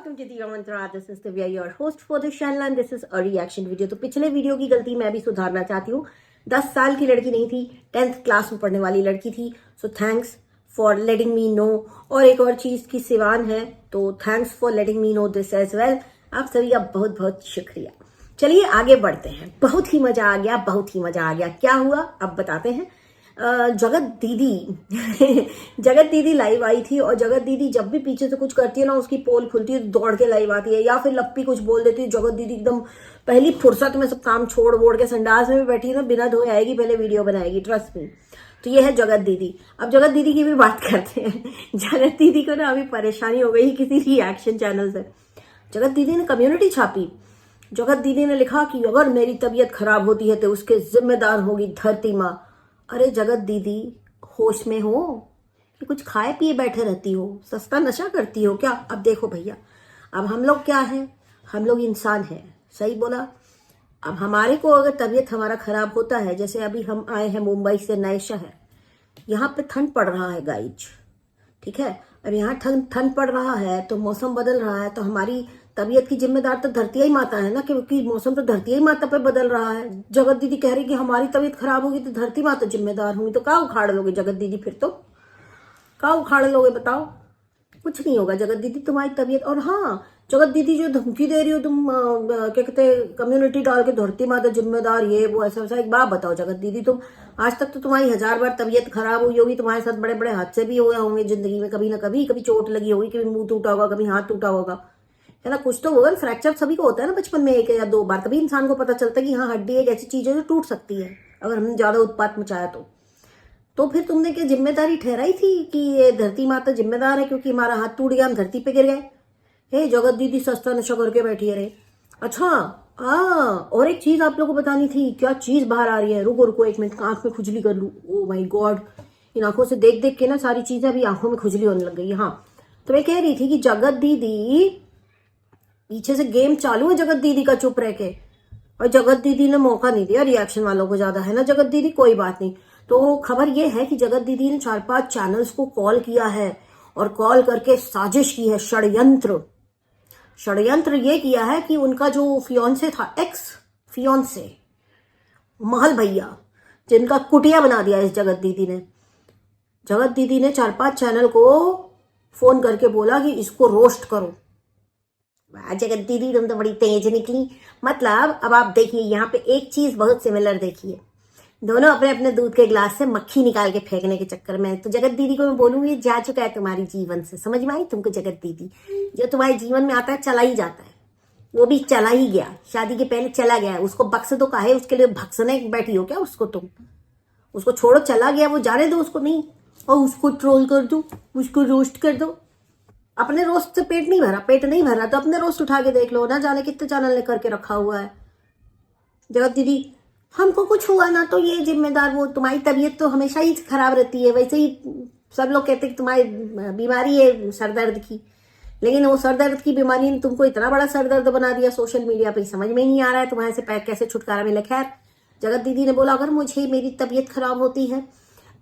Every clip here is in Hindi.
welcome to Diva Mantra. This is Divya, your host for this channel and this is a reaction video. तो पिछले वीडियो की गलती मैं भी सुधारना चाहती हूँ. 10 साल की लड़की नहीं थी, 10th क्लास में पढ़ने वाली लड़की थी. So thanks for letting me know. और एक और चीज की सिवान है, तो thanks for letting me know this as well. आप सभी का बहुत बहुत शुक्रिया. चलिए आगे बढ़ते हैं. बहुत ही मजा आ गया, बहुत ही मजा आ गया. क्या हुआ अब बताते हैं. जगत दीदी जगत दीदी लाइव आई थी और जगत दीदी जब भी पीछे से कुछ करती है ना, उसकी पोल खुलती है तो दौड़ के लाइव आती है. या फिर लप्पी कुछ बोल देती है, जगत दीदी एकदम पहली फुर्सत में सब काम छोड़ वोड़ के संडास में भी बैठी है ना, बिना धोए आएगी, पहले वीडियो बनाएगी. Trust me. तो ये है जगत दीदी. अब जगत दीदी की भी बात करते हैं. जगत दीदी को ना अभी परेशानी हो गई किसी रिएक्शन चैनल से. जगत दीदी ने कम्युनिटी छापी. जगत दीदी ने लिखा कि अगर मेरी तबीयत खराब होती है तो उसके जिम्मेदार होगी धरती माँ. अरे जगत दीदी, होश में हो कि कुछ खाए पिए बैठे रहती हो? सस्ता नशा करती हो क्या? अब देखो भैया, अब हम लोग क्या है, हम लोग इंसान हैं. सही बोला. अब हमारे को अगर तबीयत हमारा खराब होता है, जैसे अभी हम आए हैं मुंबई से नए शहर, यहाँ पे ठंड पड़ रहा है गाइज, ठीक है. अब यहाँ ठंड पड़ रहा है तो मौसम बदल रहा है, तो हमारी तबीयत की जिम्मेदार तो धरती ही माता है ना, क्योंकि मौसम तो धरती ही माता पे बदल रहा है. जगत दीदी कह रही कि हमारी तबीयत खराब होगी तो धरती माता जिम्मेदार होंगी. तो क्या उखाड़ लोगे जगत दीदी? फिर तो क्या उखाड़ लोगे बताओ? कुछ नहीं होगा जगत दीदी, तुम्हारी तबीयत. और हाँ, जगत दीदी जो धमकी दे रही हो तुम, क्या कहते, कम्युनिटी डाल के धरती माता जिम्मेदार, ये वो ऐसा वैसा. एक बात बताओ जगत दीदी, तुम आज तक तो तुम्हारी 1000 बार तबीयत खराब हुई होगी, तुम्हारे साथ बड़े बड़े हादसे भी हुए होंगे जिंदगी में, कभी ना कभी. कभी चोट लगी होगी, कभी मुंह टूटा होगा, कभी हाथ टूटा होगा, है ना. कुछ तो होगा. फ्रैक्चर सभी को होता है ना बचपन में, 1 या 2 बार. तभी इंसान को पता चलता है कि हाँ, हड्डी एक ऐसी चीज है जो टूट सकती है अगर हमने ज्यादा उत्पात मचाया तो फिर तुमने क्या जिम्मेदारी ठहराई थी कि ये धरती माता जिम्मेदार है क्योंकि हमारा हाथ टूट गया, हम धरती पे गिर गए? हे जगत दीदी, सस्ता नशा करके बैठी है रे. अच्छा, और एक चीज आप लोगों को बतानी थी. क्या चीज बाहर आ रही है? रुको रुको 1 मिनट, आंख में खुजली कर लू. ओ माई गॉड, इन आंखों से देख देख के ना सारी चीजें अभी आंखों में खुजली होने लग गई. हाँ, तो मैं कह रही थी कि जगत दीदी, पीछे से गेम चालू है जगत दीदी का चुप रह के, और जगत दीदी ने मौका नहीं दिया रिएक्शन वालों को ज्यादा, है ना जगत दीदी. कोई बात नहीं. तो खबर ये है कि जगत दीदी ने 4-5 चैनल्स को कॉल किया है और कॉल करके साजिश की है. षड्यंत्र ये किया है कि उनका जो फियोन्से था, एक्स फियोन्से महल भैया, जिनका कुटिया बना दिया इस जगत दीदी ने 4-5 चैनल को फोन करके बोला कि इसको रोस्ट करो. जगत दीदी, तुम तो बड़ी तेज निकली. मतलब अब आप देखिए, यहाँ पे एक चीज बहुत सिमिलर देखिए. दोनों अपने अपने दूध के गिलास से मक्खी निकाल के फेंकने के चक्कर में. तो जगत दीदी को मैं बोलूंगी, जा चुका है तुम्हारी जीवन से. समझ में आई तुमको जगत दीदी? जो तुम्हारे जीवन में आता है चला ही जाता है. वो भी चला ही गया, शादी के पहले चला गया. उसको बक्स दो, काहे उसके लिए भक्सने बैठी हो क्या उसको? तुम उसको छोड़ो, चला गया वो, जाने दो उसको. नहीं, और उसको ट्रोल कर दो, उसको रोस्ट कर दो. अपने रोस्ट से पेट नहीं भरा तो अपने रोस्ट उठा के देख लो. ना जाने कितने चैनल ने करके रखा हुआ है. जगत दीदी, हमको कुछ हुआ ना तो ये जिम्मेदार वो. तुम्हारी तबीयत तो हमेशा ही खराब रहती है. वैसे ही सब लोग कहते हैं कि तुम्हारी बीमारी है सरदर्द की, लेकिन वो सरदर्द की बीमारी ने तुमको इतना बड़ा सरदर्द बना दिया सोशल मीडिया पे. समझ में ही नहीं आ रहा है तुम्हारे से कैसे छुटकारा मिले. खैर, जगत दीदी ने बोला अगर मुझे मेरी तबीयत खराब होती है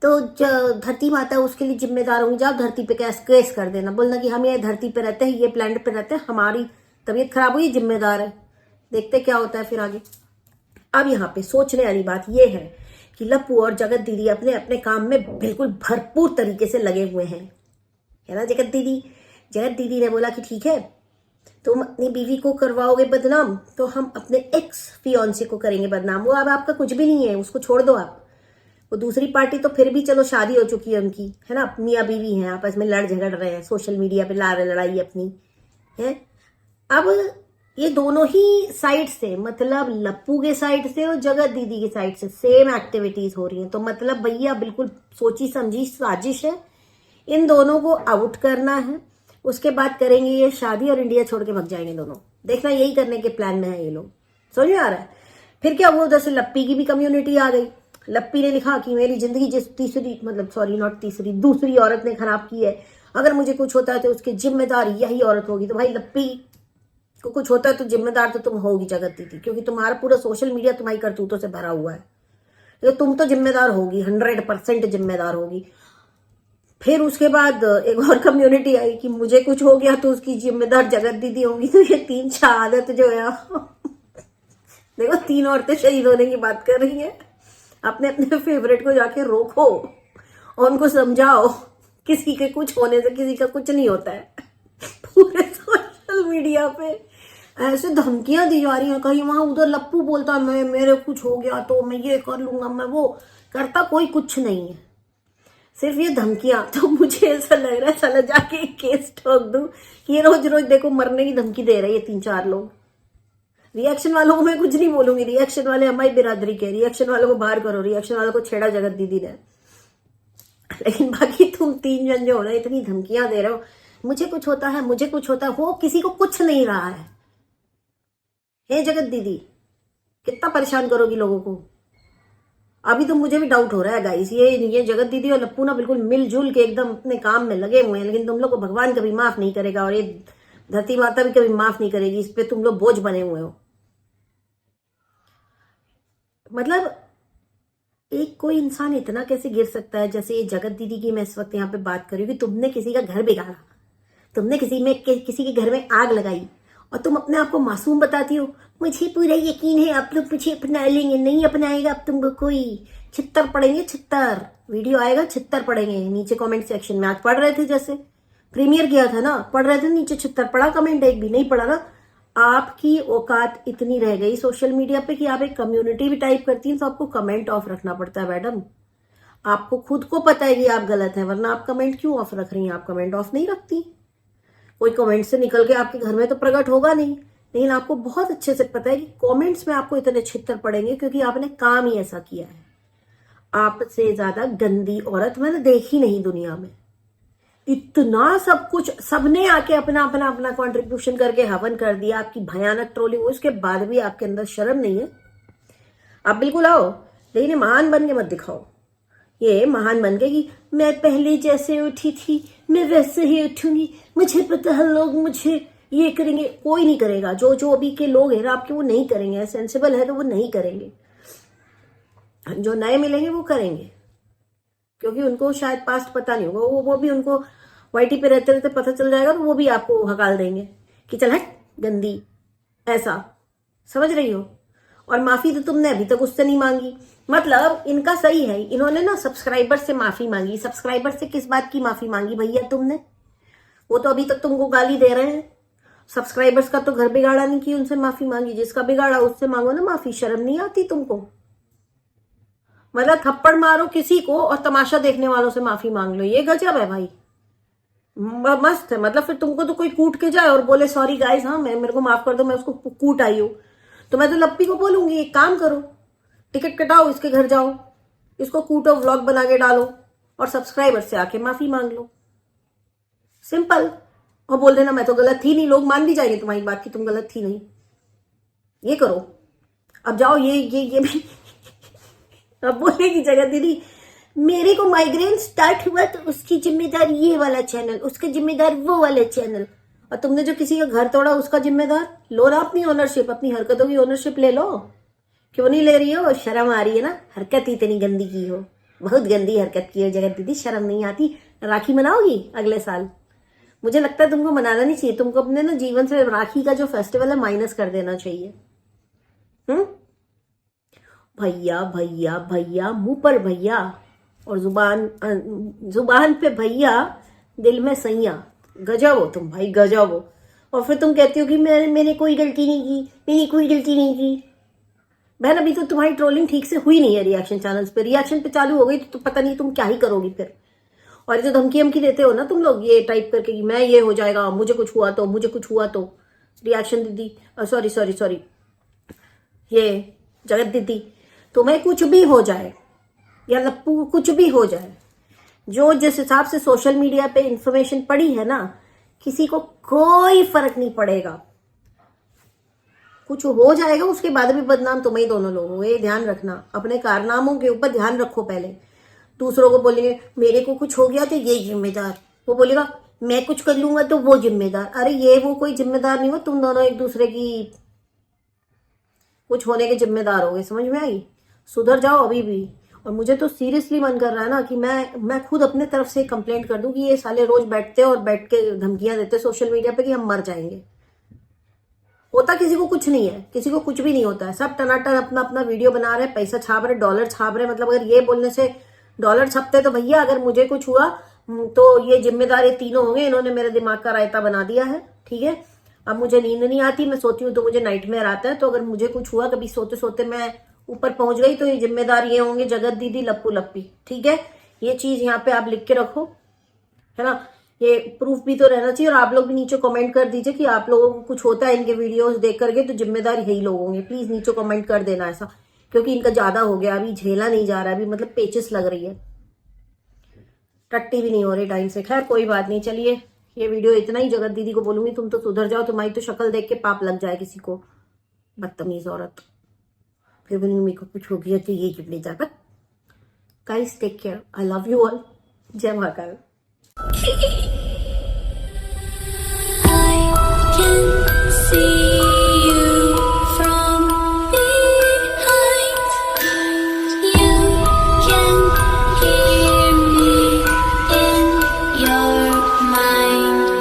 तो धरती माता उसके लिए जिम्मेदार होंगी. जाओ धरती पे केस कर देना, बोलना कि हम ये धरती पे रहते हैं, ये प्लेनेट पे रहते हैं, हमारी तबीयत खराब हुई, जिम्मेदार है. देखते क्या होता है फिर आगे. अब यहाँ पे सोचने वाली बात ये है कि लप्पू और जगत दीदी अपने अपने काम में बिल्कुल भरपूर तरीके से लगे हुए हैं, है ना जगत दीदी ने बोला कि ठीक है, तुम अपनी बीवी को करवाओगे बदनाम तो हम अपने एक्स फियोन्से को करेंगे बदनाम. वो अब आपका कुछ भी नहीं है, उसको छोड़ दो आप. वो दूसरी पार्टी तो फिर भी चलो शादी हो चुकी है उनकी, है ना, मियाँ बीवी हैं, आपस में लड़ झगड़ रहे हैं, सोशल मीडिया पे ला रहे लड़ाई अपनी, है. अब ये दोनों ही साइड से, मतलब लप्पू के साइड से और जगत दीदी के साइड से सेम एक्टिविटीज हो रही हैं. तो मतलब भैया बिल्कुल सोची समझी साजिश है. इन दोनों को आउट करना है, उसके बाद करेंगे ये शादी और इंडिया छोड़ के भाग जाएंगे दोनों. देखना, यही करने के प्लान में है ये लोग. समझ में आ रहा है. फिर क्या हुआ, उधर से लप्पी की भी कम्युनिटी आ गई. लप्पी ने लिखा कि मेरी जिंदगी जिस दूसरी औरत ने खराब की है, अगर मुझे कुछ होता है तो उसकी जिम्मेदार यही औरत होगी. तो भाई लप्पी को कुछ होता है तो जिम्मेदार तो तुम होगी जगत दीदी, क्योंकि तुम्हारा पूरा सोशल मीडिया तुम्हारी करतूतों से भरा हुआ है. तो तुम तो जिम्मेदार होगी, 100% जिम्मेदार होगी. फिर उसके बाद एक और कम्युनिटी आई कि मुझे कुछ हो गया तो उसकी जिम्मेदार जगत दीदी होंगी। तो ये तीन शहादत जो है देखो, तीन औरतें शहीद होने की बात कर रही हैं। अपने अपने फेवरेट को जाके रोको और उनको समझाओ किसी के कुछ होने से किसी का कुछ नहीं होता है। पूरे सोशल मीडिया पे ऐसे धमकियां दी जा रही हैं, कहीं वहां उधर लप्पू बोलता है मैं मेरे कुछ हो गया तो मैं ये कर लूंगा, मैं वो करता कोई कुछ नहीं है, सिर्फ ये धमकियां। तो मुझे ऐसा लग रहा है चला जाके एक केस ठोक दूं कि ये रोज रोज देखो मरने की धमकी दे रहे हैं तीन चार लोग। रिएक्शन वालों को मैं कुछ नहीं बोलूंगी, रिएक्शन वाले हमारी बिरादरी के, रिएक्शन वालों को बाहर करो, रिएक्शन वालों को छेड़ा जगत दीदी ने। लेकिन बाकी तुम तीन जन जो हो रहे इतनी धमकियां दे रहे हो, मुझे कुछ होता है मुझे कुछ होता है, हो किसी को कुछ नहीं रहा है। हे जगत दीदी, कितना परेशान करोगी लोगों को। अभी तो मुझे भी डाउट हो रहा है गाइस, ये जगत दीदी और लप्पू ना बिल्कुल मिलजुल के एकदम अपने काम में लगे हुए हैं, लेकिन तुम लोग को भगवान कभी माफ नहीं करेगा और ये धरती माता भी कभी माफ नहीं करेगी। इस पे तुम लोग बोझ बने हुए हो। मतलब एक कोई इंसान इतना कैसे गिर सकता है, जैसे ये जगत दीदी की मैं इस वक्त यहाँ पे बात कर रही हूँ कि तुमने किसी का घर बिगाड़ा, तुमने किसी के घर में आग लगाई और तुम अपने आप को मासूम बताती हो। मुझे पूरा यकीन है आप लोग मुझे अपना लेंगे, नहीं अपनाएगा अब तुमको कोई, छित्तर पड़ेंगे छित्तर। वीडियो आएगा छित्तर पड़ेंगे नीचे कमेंट सेक्शन में। आज पढ़ रहे थे, जैसे प्रीमियर किया था ना, पढ़ रहे थे, नीचे छित्तर पड़ा कमेंट, एक भी नहीं पड़ा ना। आपकी औकात इतनी रह गई सोशल मीडिया पे कि आप एक कम्युनिटी भी टाइप करती हैं तो आपको कमेंट ऑफ रखना पड़ता है। मैडम आपको खुद को पता है कि आप गलत हैं, वरना आप कमेंट क्यों ऑफ रख रही हैं। आप कमेंट ऑफ नहीं रखती, कोई कमेंट से निकल के आपके घर में तो प्रकट होगा नहीं, लेकिन आपको बहुत अच्छे से पता है कि कमेंट्स में आपको इतने छित्तर पड़ेंगे क्योंकि आपने काम ही ऐसा किया है। आपसे ज्यादा गंदी औरत मैंने देखी नहीं दुनिया में। इतना सब कुछ, सबने आके अपना अपना अपना कंट्रीब्यूशन करके हवन कर दिया, आपकी भयानक ट्रोलिंग, उसके बाद भी आपके अंदर शर्म नहीं है। आप बिल्कुल आओ, लेकिन महान बन के मत दिखाओ। ये महान बन के कि मैं पहले जैसे उठी थी मैं वैसे ही उठूंगी, मुझे पता है लोग मुझे ये करेंगे। कोई नहीं करेगा। जो अभी के लोग हैं आपके, वो नहीं करेंगे। सेंसिबल है तो वो नहीं करेंगे, जो नए मिलेंगे वो करेंगे, क्योंकि उनको शायद पास्ट पता नहीं होगा। वो भी उनको वाईटी पे रहते रहते पता चल जाएगा तो वो भी आपको हकाल देंगे कि चल हट गंदी, ऐसा समझ रही हो। और माफी तो तुमने अभी तक उससे नहीं मांगी। मतलब इनका सही है, इन्होंने ना सब्सक्राइबर से माफी मांगी। सब्सक्राइबर से किस बात की माफी मांगी भैया तुमने? वो तो अभी तक तुमको गाली दे रहे हैं। सब्सक्राइबर्स का तो घर बिगाड़ा नहीं कि उनसे माफी मांगी, जिसका बिगाड़ा उससे मांगो ना माफी। शर्म नहीं आती तुमको? मतलब थप्पड़ मारो किसी को और तमाशा देखने वालों से माफी मांग लो, ये गजब है भाई। मस्त है। मतलब फिर तुमको तो कोई कूट के जाए और बोले सॉरी गाइस, हाँ मैं मेरे को माफ कर दो, मैं उसको कूट आई हूं, तो मैं तो लप्पी को बोलूंगी एक काम करो, टिकट कटाओ, इसके घर जाओ, इसको कूटो, व्लॉग बना के डालो और सब्सक्राइबर से आके माफी मांग लो। सिंपल। और बोल देना मैं तो गलत थी नहीं, लोग मान भी जाएंगे तुम्हारी बात की तुम गलत थी नहीं। ये करो। अब जाओ ये भी अब बोलेगी जगत दीदी मेरे को माइग्रेन स्टार्ट हुआ तो उसकी जिम्मेदार ये वाला चैनल, उसका जिम्मेदार वो वाला चैनल। और तुमने जो किसी का घर तोड़ा उसका जिम्मेदार लो ना, अपनी ओनरशिप, अपनी हरकतों की ओनरशिप ले लो। क्यों नहीं ले रही हो? शर्म आ रही है ना? हरकत ही इतनी गंदी की हो, बहुत गंदी हरकत की हो जगत दीदी, शर्म नहीं आती। राखी मनाओगी अगले साल? मुझे लगता है तुमको मनाना नहीं चाहिए, तुमको अपने ना जीवन से राखी का जो फेस्टिवल है माइनस कर देना चाहिए। भैया भैया भैया, मुंह पर भैया और जुबान पे भैया, दिल में सैया। गजब हो तुम भाई, गजब हो। और फिर तुम कहती हो कि मैंने कोई गलती नहीं की, मैंने कोई गलती नहीं की। बहन अभी तो तुम्हारी ट्रोलिंग ठीक से हुई नहीं है रिएक्शन चैनल्स पे। रिएक्शन पे चालू हो गई तो पता नहीं तुम क्या ही करोगी फिर। और जो धमकी हमकी देते हो ना तुम लोग, ये टाइप करके कि मैं ये हो जाएगा, मुझे कुछ हुआ तो, मुझे कुछ हुआ तो। रिएक्शन दीदी, सॉरी ये जगत दीदी, तुम्हें कुछ भी हो जाए या लप्पू कुछ भी हो जाए, जो जिस हिसाब से सोशल मीडिया पे इंफॉर्मेशन पड़ी है ना, किसी को कोई फर्क नहीं पड़ेगा। कुछ हो जाएगा उसके बाद भी बदनाम तुम्हें ही दोनों लोग हो। ये ध्यान रखना, अपने कारनामों के ऊपर ध्यान रखो। पहले दूसरों को बोलेंगे मेरे को कुछ हो गया तो ये जिम्मेदार, वो बोलेगा मैं कुछ कर लूंगा तो वो जिम्मेदार। अरे ये वो कोई जिम्मेदार नहीं हो, तुम दोनों एक दूसरे की कुछ होने के जिम्मेदार हो गए। समझ में आई? सुधर जाओ अभी भी। और मुझे तो सीरियसली मन कर रहा है ना कि मैं खुद अपने तरफ से कंप्लेंट कर दूं कि ये साले रोज बैठते और बैठ के धमकियां देते सोशल मीडिया पे कि हम मर जाएंगे। होता किसी को कुछ नहीं है, किसी को कुछ भी नहीं होता है। सब टनाटन अपना अपना वीडियो बना रहे, पैसा छाप रहे, डॉलर छाप रहे। मतलब अगर ये बोलने से डॉलर छपते तो भैया अगर मुझे कुछ हुआ तो ये जिम्मेदार ये तीनों होंगे। इन्होंने मेरे दिमाग का रायता बना दिया है, ठीक है। अब मुझे नींद नहीं आती, मैं सोती हूँ तो मुझे नाइटमेयर आता है। तो अगर मुझे कुछ हुआ कभी सोते सोते मैं ऊपर पहुंच गई तो ये जिम्मेदार ये होंगे जगत दीदी लप्पू लप्पी, ठीक है। ये चीज यहाँ पे आप लिख के रखो, है ना। ये प्रूफ भी तो रहना चाहिए। और आप लोग भी नीचे कमेंट कर दीजिए कि आप लोगों को कुछ होता है इनके वीडियोस देख करके तो जिम्मेदार यही लोग होंगे। प्लीज नीचे कमेंट कर देना ऐसा, क्योंकि इनका ज्यादा हो गया, अभी झेला नहीं जा रहा, अभी मतलब पेचिस लग रही है, टट्टी भी नहीं हो रही टाइम से। खैर कोई बात नहीं, चलिए ये वीडियो इतना ही। जगत दीदी को बोलूंगी तुम तो सुधर जाओ, तुम्हारी तो शक्ल देख के पाप लग जाए किसी को, बदतमीज औरत। फिर बोलूंगी मेरे को कुछ हो गया तो ये चिपड़ी जाकर। Guys take care, I love you all, जय महाकाल। I can see